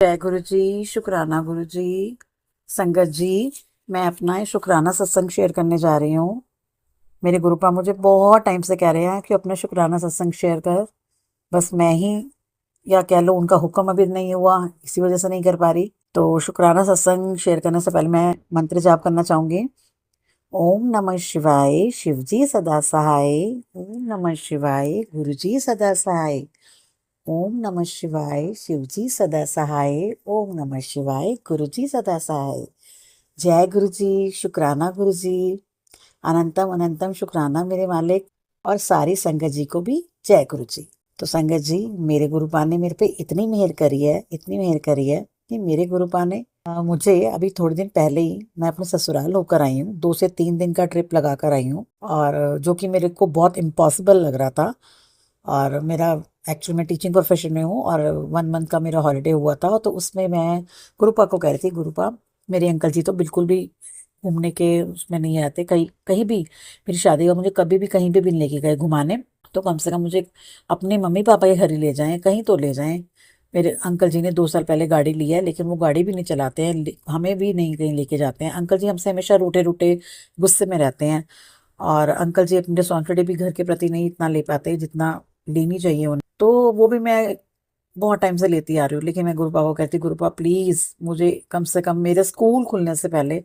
जय गुरु जी। शुक्राना गुरु जी। संगत जी, मैं अपना ये शुक्राना सत्संग शेयर करने जा रही हूँ। मेरे गुरुपा मुझे बहुत टाइम से कह रहे हैं कि अपना शुक्राना सत्संग शेयर कर। बस मैं ही, या कह लो उनका हुक्म अभी नहीं हुआ, इसी वजह से नहीं कर पा रही। तो शुक्राना सत्संग शेयर करने से पहले मैं मंत्र जाप करना चाहूंगी। ओम नमः शिवाय, शिव जी सदा सहाय। ओम नमः शिवाय, गुरु जी सदा सहाय। ओम नमः शिवाय, शिव जी सदा सहाय। ओम नमः शिवाय, गुरु जी सदा सहाय। जय गुरु जी। शुक्राना गुरु जी। अनंतम अनंतम शुक्राना मेरे मालिक। और सारी संगत जी को भी जय गुरु जी। तो संगत जी, मेरे गुरुपा ने मेरे पे इतनी मेहर करी है, इतनी मेहर करी है कि मेरे गुरुपा ने मुझे अभी थोड़े दिन पहले ही, मैं अपने ससुराल होकर आई हूँ, 2 से 3 दिन का ट्रिप लगा कर आई हूँ, और जो कि मेरे को बहुत इम्पॉसिबल लग रहा था। और मेरा एक्चुअल में टीचिंग प्रोफेशन में हूँ, और 1 मंथ का मेरा हॉलीडे हुआ था। तो उसमें मैं गुरुपा को कह रही थी, गुरुपा मेरे अंकल जी तो बिल्कुल भी घूमने के उसमें नहीं आते, कहीं कहीं भी। मेरी शादी का मुझे कभी भी कहीं भी नहीं लेके गए घुमाने। तो कम से कम मुझे अपने मम्मी पापा के घर ही ले जाएं, कहीं तो ले जाएं। मेरे अंकल जी ने 2 साल पहले गाड़ी ली है, लेकिन वो गाड़ी भी नहीं चलाते हैं, हमें भी नहीं कहीं लेके जाते हैं। अंकल जी हमसे हमेशा रूठे रूठे गुस्से में रहते हैं। और अंकल जी अपनी रिस्पॉन्सिबिलिटी भी घर के प्रति नहीं इतना ले पाते जितना लेनी चाहिए उन्हें। तो वो भी मैं बहुत टाइम से लेती आ रही हूँ, लेकिन मैं गुरुपा को कहती, गुरुपा प्लीज मुझे कम से कम मेरे स्कूल खुलने से पहले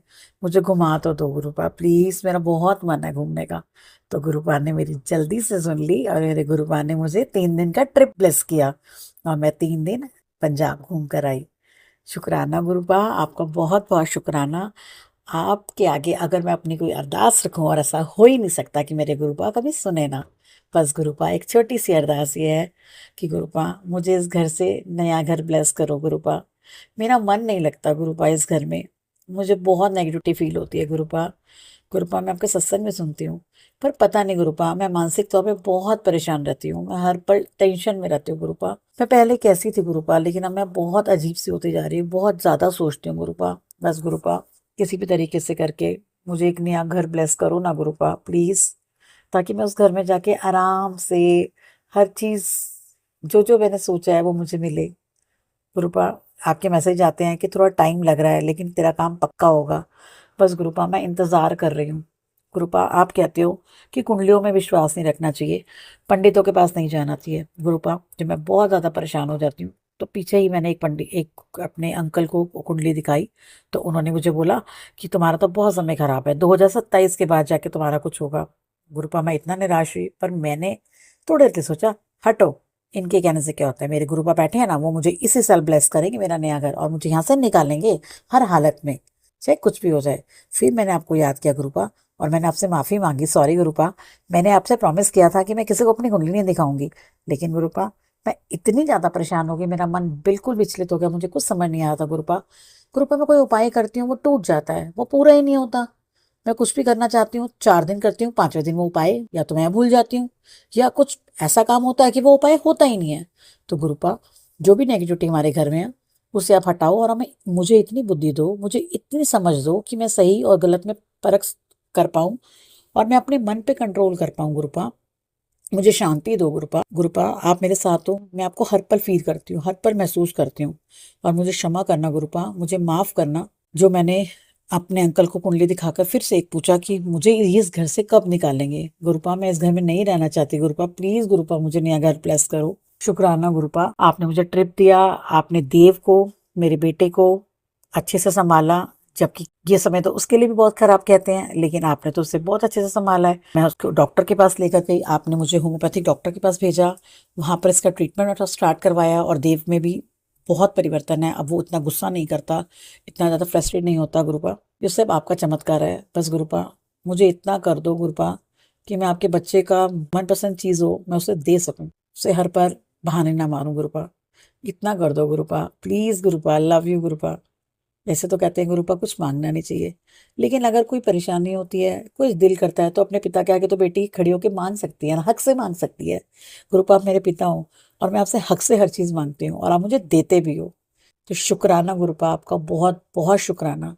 मुझे घुमा तो दो गुरुपा, प्लीज मेरा बहुत मन है घूमने का। तो गुरुपा ने मेरी जल्दी से सुन ली, और मेरे गुरुपा ने मुझे 3 दिन का ट्रिप ब्लेस किया, और मैं 3 दिन पंजाब घूम कर आई। शुक्राना गुरुपा, आपका बहुत बहुत शुक्राना। आपके आगे अगर मैं अपनी कोई अरदास रखूं, और ऐसा हो ही नहीं सकता कि मेरे गुरुपा कभी सुने ना। बस गुरुपा, एक छोटी सी अरदास ये है कि गुरुपा मुझे इस घर से नया घर ब्लेस करो गुरुपा। मेरा मन नहीं लगता गुरुपा इस घर में, मुझे बहुत नेगेटिविटी फील होती है गुरुपा। गुरुपा मैं आपके सत्संग में सुनती हूँ, पर पता नहीं गुरुपा, मैं मानसिक तौर पे बहुत परेशान रहती हूँ, मैं हर पल टेंशन में रहती हूँ गुरुपा। मैं पहले कैसी थी गुरुपा, लेकिन अब मैं बहुत अजीब सी होती जा रही हूँ, बहुत ज्यादा सोचती हूँ गुरुपा। बस गुरुपा, किसी भी तरीके से करके मुझे एक नया घर ब्लेस करो ना गुरुपा, प्लीज, ताकि मैं उस घर में जाके आराम से हर चीज, जो जो मैंने सोचा है वो मुझे मिले। गुरुपा, आपके मैसेज आते हैं कि थोड़ा टाइम लग रहा है, लेकिन तेरा काम पक्का होगा। बस गुरुपा, मैं इंतजार कर रही हूँ। गुरुपा, आप कहते हो कि कुंडलियों में विश्वास नहीं रखना चाहिए, पंडितों के पास नहीं जाना चाहिए। गुरुपा, जब मैं बहुत ज्यादा परेशान हो जाती हूँ, तो पीछे ही मैंने एक अपने अंकल को कुंडली दिखाई, तो उन्होंने मुझे बोला कि तुम्हारा तो बहुत समय खराब है, 2027 के बाद जाके तुम्हारा कुछ होगा। गुरुपा, मैं इतना निराश हुई, पर मैंने थोड़ी देर सोचा, हटो, इनके कहने से क्या होता है, मेरे गुरुपा बैठे हैं ना, वो मुझे इसी साल ब्लेस करेंगे मेरा नया घर, और मुझे यहाँ से निकालेंगे हर हालत में, चाहे कुछ भी हो जाए। फिर मैंने आपको याद किया गुरुपा, और मैंने आपसे माफी मांगी, सॉरी गुरुपा। मैंने आपसे प्रॉमिस किया था कि मैं किसी को अपनी कुंडली नहीं दिखाऊंगी, लेकिन गुरुपा मैं इतनी ज्यादा परेशान हो गई, मेरा मन बिल्कुल विचलित हो गया, मुझे कुछ समझ नहीं आता गुरुपा। गुरुपा, मैं कोई उपाय करती हूँ वो टूट जाता है, वो पूरा ही नहीं होता। मैं कुछ भी करना चाहती हूँ, 4 दिन करती हूँ, 5वें दिन वो उपाय या तो मैं भूल जाती हूँ, या कुछ ऐसा काम होता है कि वो उपाय होता ही नहीं है। तो गुरुपा, जो भी नेगेटिविटी हमारे घर में है, उसे आप हटाओ, और हमें, मुझे इतनी बुद्धि दो, मुझे इतनी समझ दो कि मैं सही और गलत में परख कर पाऊं, और मैं अपने मन पे कंट्रोल कर पाऊं गुरुपा। मुझे शांति दो गुरुपा। गुरुपा, आप मेरे साथ हो, मैं आपको हर पल फील करती हूँ, हर पल महसूस करती हूँ। और मुझे क्षमा करना गुरुपा, मुझे माफ करना, जो मैंने अपने अंकल को कुंडली दिखाकर फिर से एक पूछा कि मुझे इस घर से कब निकालेंगे। गुरुपा, मैं इस घर में नहीं रहना चाहती गुरुपा, प्लीज गुरुपा मुझे नया घर ब्लेस करो। शुक्राना गुरुपा, आपने मुझे ट्रिप दिया, आपने देव को, मेरे बेटे को अच्छे से संभाला, जबकि ये समय तो उसके लिए भी बहुत खराब कहते हैं, लेकिन आपने तो उसे बहुत अच्छे से संभाला है। मैं उसको डॉक्टर के पास लेकर गई, आपने मुझे होम्योपैथिक डॉक्टर के पास भेजा, वहां पर इसका ट्रीटमेंट स्टार्ट करवाया, और देव में भी बहुत परिवर्तन है, अब वो इतना गुस्सा नहीं करता, इतना ज़्यादा फ्रस्ट्रेट नहीं होता गुरुपा। ये सब आपका चमत्कार है। बस गुरुपा, मुझे इतना कर दो गुरुपा कि मैं आपके बच्चे का मनपसंद चीज़ हो मैं उसे दे सकूं, उसे हर बार बहाने ना मारूं गुरुपा। इतना कर दो गुरुपा, प्लीज गुरुपा, लव यू गुरुपा। ऐसे तो कहते हैं गुरुपा कुछ मांगना नहीं चाहिए, लेकिन अगर कोई परेशानी होती है, कुछ दिल करता है, तो अपने पिता के आगे तो बेटी खड़ी होकर मांग सकती है ना, हक से मांग सकती है। गुरुपा, आप मेरे पिता हो, और मैं आपसे हक से हर चीज मांगती हूँ, और आप मुझे देते भी हो। तो शुक्राना गुरुपा, आपका बहुत बहुत शुक्राना।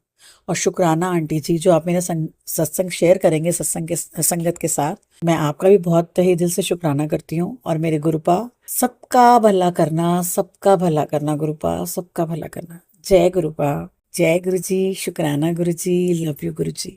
और शुक्राना आंटी जी, जो आप मेरे सत्संग शेयर करेंगे सत्संग के संगत के साथ, मैं आपका भी बहुत तहे दिल से शुक्राना करती हूँ। और मेरे गुरुपा, सबका भला करना, सबका भला करना गुरुपा, सबका भला करना। जय गुरुपा, जय गुरु जी, शुक्राना गुरु जी, लव यू गुरु जी।